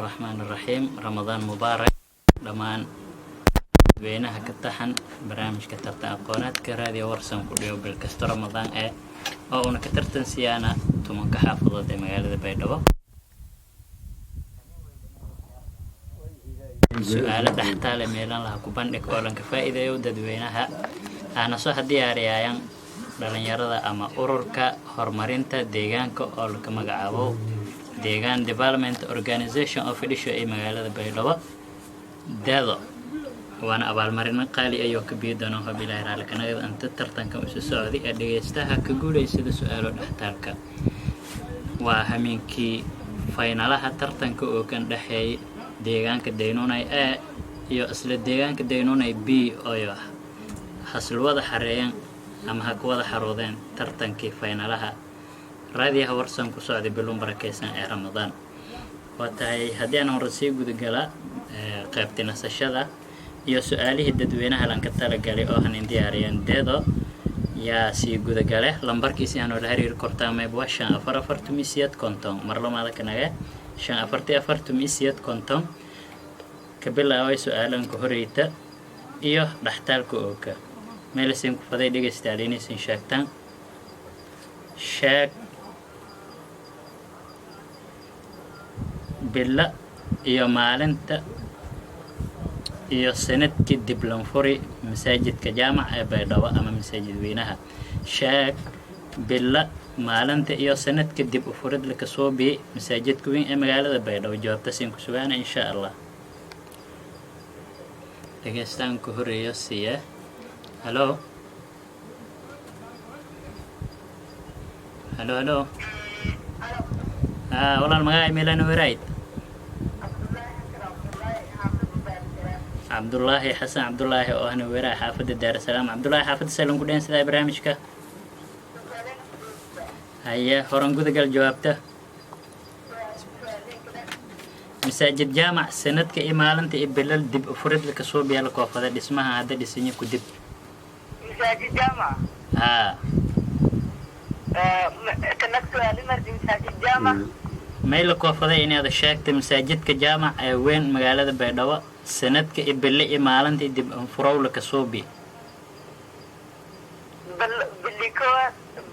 الرحمن الرحيم رمضان مبارك دمان بينها كتحن برامج كترت أقونات كرادي ورسم كل يوم بالكست رمضان أو أنا كترت نسيانا ثم كحافظة مقالة بيدوا سؤال تحتال ميلان لها كوبان إكوالن كفائدة يودد بينها أنا صح دياريان dhalinyarada ama ururka horumarinta deegaanka oo la magacaabo deegaan development organization of Fidisho ee magaalada Baydhabo dado waana abaalmarin qaali ah oo ka biidano habilay raalkanaga inta tartanka u socday ee dhageystaha ka guuleysada su'aalo dhaxtalka waa hamiinkii finalaha tartanka oo kan dhaxeeyay deegaanka Daynunay A iyo isla deegaanka Daynunay B oo haslwada xareeyaan ama ha ku wada xaroodeen tartankii finalaha raadiyaha warsan ku socday bilum barakeysan ee Ramadaan watahay hadii aan horsii gudagala qaybta nasashada iyo su'aalihii dadweynaha lan ka talagalay oo han diyaariyeen deedo yaa si gudagale lambarkiisa aan la xiriir kortaamay buushan 44 konton marlamada kanaga 44 konton ka bilaabay su'aalan ku horeyta iyo dhaxtalka ooka meelasiin ku faday dhageystayaaliinaysan sheegtaan sheeg billa iyo maalinta iyo sanadkii dib loo furay masaajidka jaamac ee Baydhabo ama masaajid weynaha sheeg billa maalinta iyo sanadkii dib u furid la ka soo bixi masaajidka weyn ee magaalada Baydhabo jawaabta siin ku sugaana insha Allah dhageystaan ku horeeyo siya Hello. Hello. والله المقاعد ميلان ورايد عبد الله حسن عبد الله أهنا وراي حافظ الدار السلام عبد الله حافظ السلام كلين سدا برامجك هيا هورن قد قال جوابته مساجد جامع سند كإمالنت إبلال دب أفرد لك صوبيا لك وفضل اسمها هذا دسني كدب مساجد جامع كنك سؤالي مرجي مساجد جامع ما يلك وفضل إني هذا شاكت مساجد كجامع وين مقالة بيدوا سند كإبلال إمالنت دب أفرو لك صوبي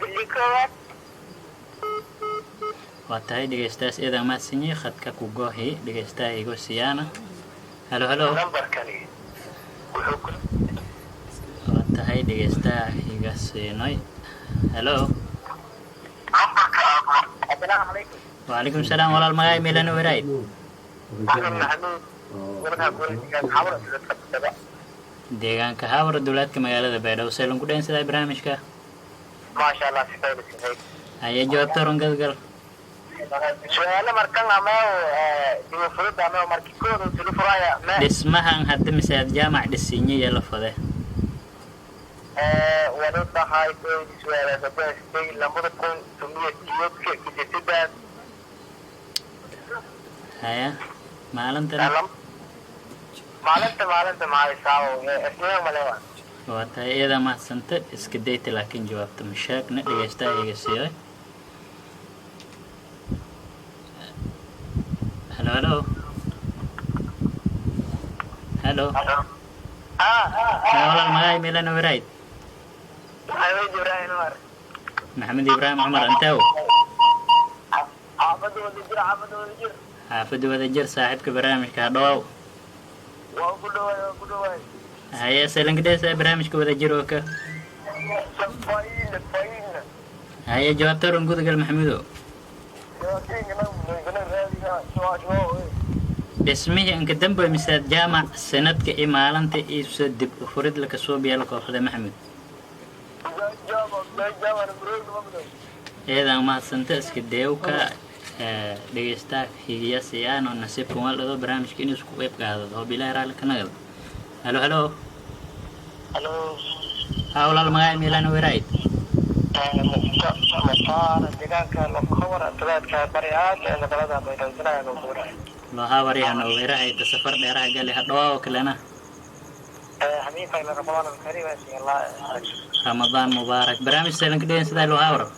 بالليكوات واتاي دغستاس إذا ما سني خدك كوجوهي دغستا يغو سيانا هلو نمبر كاني واتاي دغستا يغا سينوي هلو السلام عليكم وعليكم السلام والله المغاي ميلان ورايد deegaan ka hawr dawladka magaalada Baydhabo seelon ku dheensaday barnaamijka ما شاء الله سيدي ayaa jawaabta rongal سؤال مركان ما يفرض أنا مركي كود تلفرايا ما dhismahan hadda masaajid jaamac dhisinyay la faday ورد هاي سؤال هذا استي لما تكون تمية كيوت كتير haya maalintan maalinta ma haysaa isna maleewa waata iyada ma santa iska dayta laakiin jawaabta mashaakna dhageysta iga siiyay hello والله المغاي ميلان ورايد محمد إبراهيم عمر أنتو حافظ ودجر صاحبك برامجك هدواو هيا سلام كده برامجك ودجر وكا هيا جواب ترون قد قال محمودو اسمه انك دنبو مساد جامع سندك إمالنت إيسو دب فرد لك صوبيا لك وخذ محمود إذا ما سنتسك ديوكا dhageysta higiyasiyaan oo nasiibka waalado barnaamijka inuu isku qayb qaadado oo bilaa raali ka nagad halo walaal magaca miilan warayd loo haawarihan oo warayd safar dheeraha gali hadhawaa oo kalena Ramadan Mubarak barnaamij seelanka dhigeen sida loo haawaro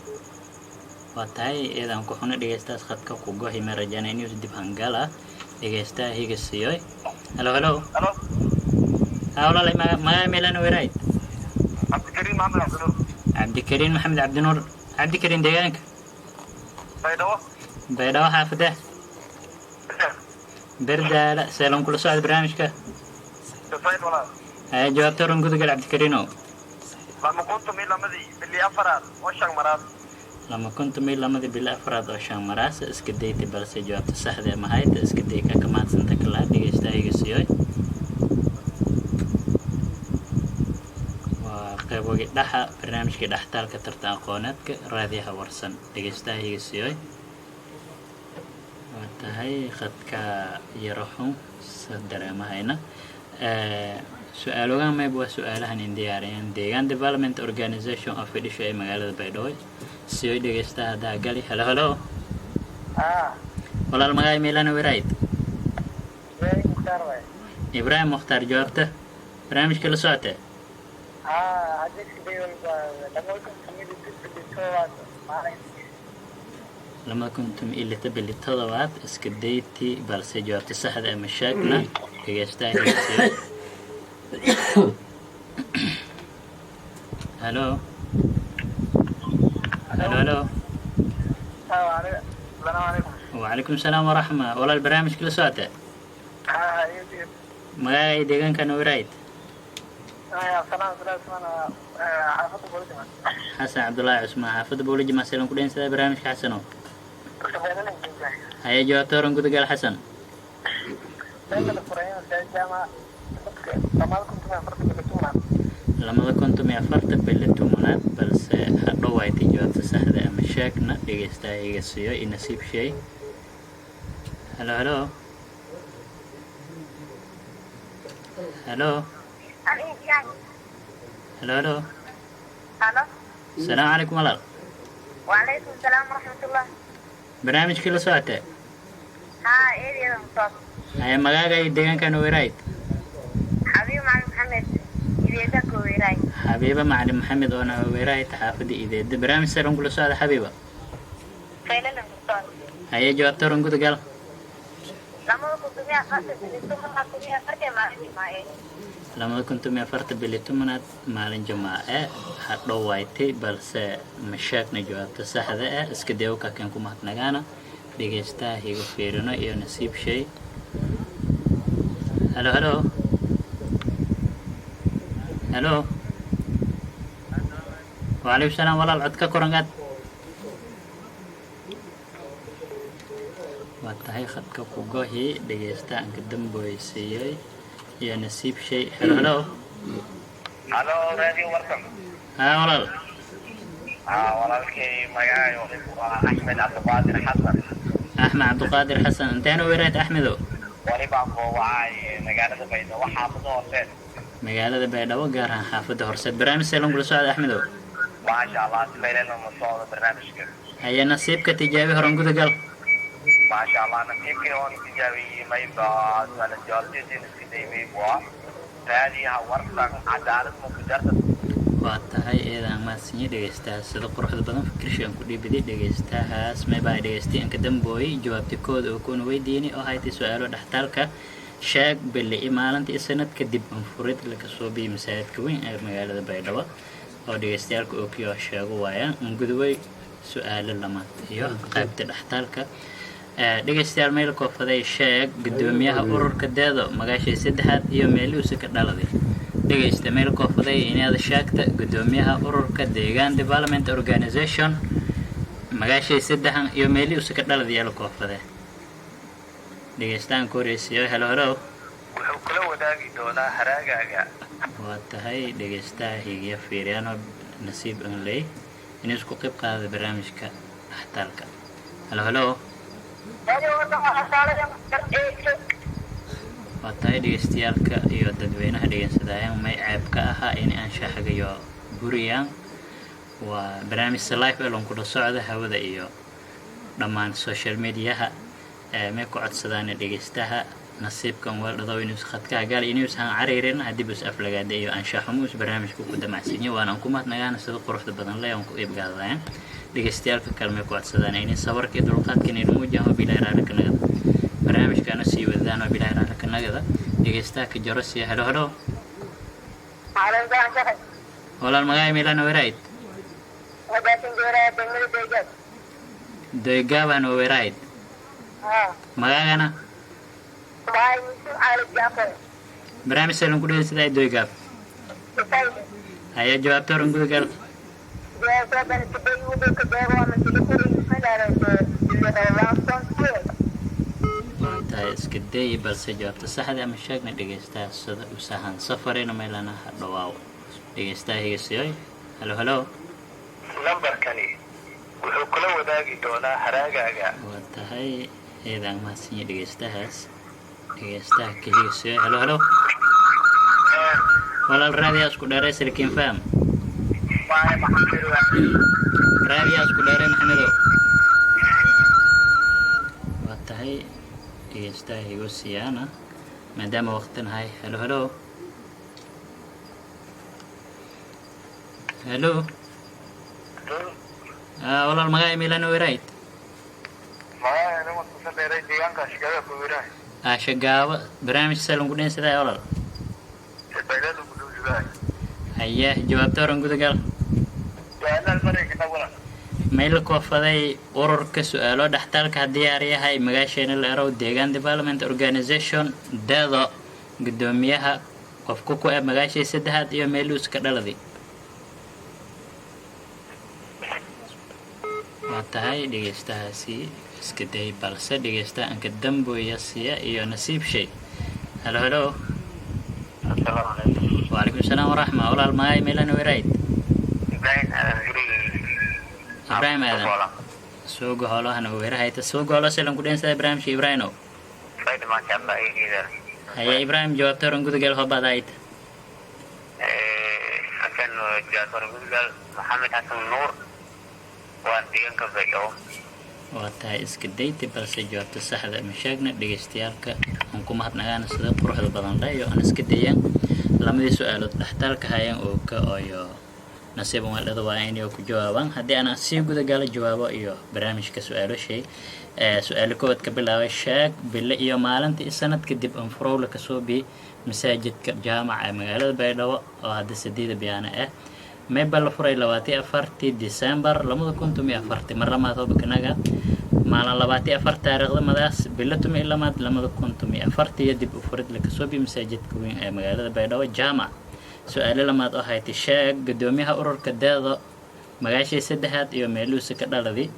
واتاي إذا كنا دقيستاس خدك كوجو هي مرجانة نيوز دي بانجالا dhegeystaha higa siiyoy. Halo halo. Halo. Walaalay magaca meelaan weerayd. Cabdikariim Maxamed Cabdinuur. Cabdikariim Maxamed Cabdinuur. Cabdikariim deegaanka. Baydhabo xaafadee. Berdaala seelan kula socda barnaamijka. Dafayt walaal. jawaabta oran gudagal Cabdikariinow. Lama kuntum iyo lamadii bili afaraad oo shan maraad. lama kuntum iyo lamadii bili afaraad oo shan maraas iska daytay balse jawaabta saxda ah ma hayta iska day ka kamaadsanta kala dhegeystaha iga siiyay. waa qayb wagi dhaxa barnaamijka dhaxtaalka tartan aqooneedka raadiyaha warsan dhegeystaha iga siiyay. waa tahay khadka yaraxun dareemahayna su-aalugan mayb waa su-aalahan in diyaariyeen deegaan development organization of fidhisho ee magaalada Baydhabo siyo dhegeystaha haddaa gali. halo halo walaal magaca meelana weerayd. Ibrahim Mukhtaar jawaabta barnaamijka la socotee. lama kuntum iyo lita bili todobaad iska dayti balse jawaabta saxda ama sheegna dhegeystaha helo. halo halo halo. وعليكم السلام ورحمة. والله البرنامج كله ساعته. ما يدقن كانوا ورايد. حسن عبد الله عثمان حافظ بولي جماعة سلام كلين سلا برنامج حسنو. هيا جواب تورن قد قال حسن. لما كنتم يعفرت بالتمونات بس روايتي جواب تسهل مشاكنا دقيستاهي قصيو ينسيب شيء. هلو هلو هلو هلو هلو. السلام عليكم ورحمة الله. وعليكم السلام ورحمة الله. برنامج كله ساعته. إيه يا مصطفى. هيا مقاقا يدقن كانوا ورايد. حبيب معلم محمد إذا ورايد. حبيبة معلم محمد وانا ورايد حافظي إذا برنامج سيرون كله ساعته حبيبة. فعلا مصطفى. هيا جواب تورن قد قال. لما كنتم يعفرت بالتمونات مالين جماعة روايتي بس مشاكنا جواب تسهل اسكديوكا كانكم مهتنغانا dhegeystaha fiirino iyo nasiib shay. halo halo halo. وعليكم السلام walaal cod ka korangaad. waa tahay khadka ku gohi dhegeystaha ka damboysiiyay iyo nasiib shay. halo halo Halo radio warsan. walaal. walaalkay magacaayo waa Axmed Cabdiqaadir Xasan. أحمد عبد القادر حسن. أنت أنا ورايت أحمدو. وليبان وعاي مقالة بيضاء وحافظه هرسد. مقالة بيضاء وقارها حافظه هرسد. برنامج سيلون كل سعد أحمدو. ما شاء الله تبيلنا مصور برنامج كده. هيا نصيبك تجابي هرون قد قل. ما شاء الله نصيبك هون تجابي ما يبقى على الجوالتي نسكتي ما يبقى. فهذه ورثة عدالة مقدرة. waa tahay eedaan maadsanyi dhegeystaha sida quruxda badan fikirsheen ku dhiibidi dhegeystahaas meebaa dhegeystay inka dambooyay jawaabta kooda oo kuna weydiini oo haytay su-aalo dhaxtaalka sheeg bille i maalintii sanad kadib anfurid laga soo biyay masaajidka weyn ee magaalada Baydhabo oo dhegeystayaalka oo kiyo sheego waayaan gudubay su-aalo lamaad iyo qaybta dhaxtaalka dhegeystayaal meel koofaday sheeg gudoomiyaha ururka deedo magaashay saddexaad iyo meeluusa ka dhaladay. dhegeysta meel koofaday inaad sheegta gudoomiyaha ururka deegaan development organization magaashay saddexan iyo meeluusa ka dhaladay la koofaday. dhegeystaan kooreysiyo. halo halo. wuxuu kula wadaagi doonaa haraagaaga. waa tahay dhegeystaha higiya fiiriyano nasiib aan leey inuu isku qayb qaado barnaamijka dhaxtaalka. halo halo. waa tahay dhegeystayaalka iyo dadweynaha dhegeysadayaan may ceeb ka ahaa in aan shaaxagayo buriyaan waa barnaamij live ee loon kula socda hawada iyo dhammaan social mediaha may ku codsadaan dhegeystaha nasiibkan waldado inuu khadka gaal inuu san cariirin hadii bus aflagaada iyo aan shaaxamuus barnaamijku ku damacsanyo waan ku mahadnagaan sida quruxda badan leh aan ku iibgaadayaan dhegeystayaasha kalme ku codsadaan in sabarka dulqaadka inuu muujiyo bilaa raadka naga barnaamijkana sii wada oo bilaa raala kanagada dhegeystaha ka jaro si halo halo walaal magacay meelaan weerayd deegaabaan weerayd magacana barnaamij salan ku dhegeysaday deegaab ayaa jawaabta oran gudagal tahay iska day balse jawaabta saxda ama sheegna dhegeystaha sida u sahan safarina meelana dhawaaw dhegeystaha heesay halo halo lambarkani wuxuu kula wadaagi doonaa haraagaaga waa tahay eedan ma siin dhegeystahaas dhegeystaha ka heesay halo halo walaal raadiyo isku dheeray silkiin faham raadiyo isku dheeray maxamedow waa tahay dhegeystaha heesayana maadaama waqtan hay halo halo halo walaal magacay meelaan weerayd shagaabo barnaamij salan ku dhegeysaday walaal ayaa jawaabta oran gudagal meel koofaday ururka su'aalo dhaxtalka haddii aan yahay magaasheena la erow deegaan development organization dado gudoomiyaha qofku ku ee magaashii saddexaad iyo meeluu iska dhaladay waa tahay dhegeystahaasi iska day balse dhegeystaha anka damboya siya iyo nasiib shay halo halo وعليكم السلام ورحمة الله الماي ميلان ورايد إبراهيم آدم سوق هلا هنا ورايد السوق هلا سلام كلين سيد إبراهيم شي إبراهيمو ما شاء الله هيا إبراهيم جواب ترون كده قال هو بعدايت حسن جواب ترون كده محمد حسن نور وانتين كفيو واتاي اسكديت بس جوابت الصحة مشاغنا دغيستيالك انكم هادنغانا سدا قروحدا بدن لايو ان اسكديان لامدي سؤالو dhaxtalka hayaan oo ka ayo nasiib walada waa inay ku jawaabaan hadii ana si guda gal jawaabo iyo barnaamijka su'aalo shay su'aalo kood ka bilaabay sheeg bil iyo maalintii sanad kadib aan furowla ka soo bi masaajidka jaamaca magaalada Baydhabo oo hadda 8 biyana ah meebal furay 24 December 2014 maramaad oo bakanaga maalin 24 taariikhda madaas bilatum ilaa maad 2014 dib u furid la kasoo bi masaajidka weyn ee magaalada Baydhabo jaamac su'aalo lamaad oo hay'ad sheeg gudoomiyaha ururka dado magaashii saddexaad iyo meeluusa ka dhaladay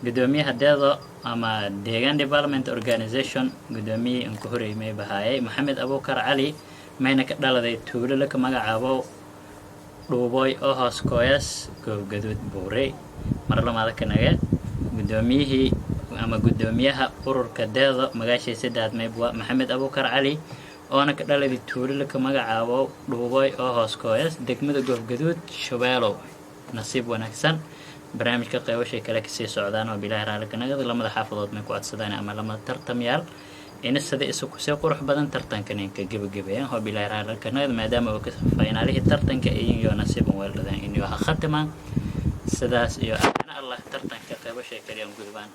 gudoomiyaha dado ama deegaan development organization gudoomiyay in ku horeeyay bahaayay Maxamed Abuukar Cali mayna ka dhaladay tuulo la magacaabo dhuuboy oo hoos kooyas gaduud buuray mar lamaad kanaga gudoomiyihii ama gudoomiyaha ururka dado magaashii saddexaad meebwa Maxamed Abuukar Cali oona ka dhaladay tuulo la magacaabo dhuuboy oo hoos kooyas degmada gaduud shabeelo nasiib wanaagsan barnaamijka qaybashay kale ka sii socdaan oo bilaa raali kanaga lamada xaafadood ma ku codsadaan ama lamada tartamyaal in sida isku soo qurux badan tartankan ka gabagabeeyaan oo bilaa raali kanaga maadaama uu ka finaalihii tartanka iyo nasiib weeldadan inuu ha khatamaan sidaas iyo ana Allah tartanka qaybashay kale aan gudbaan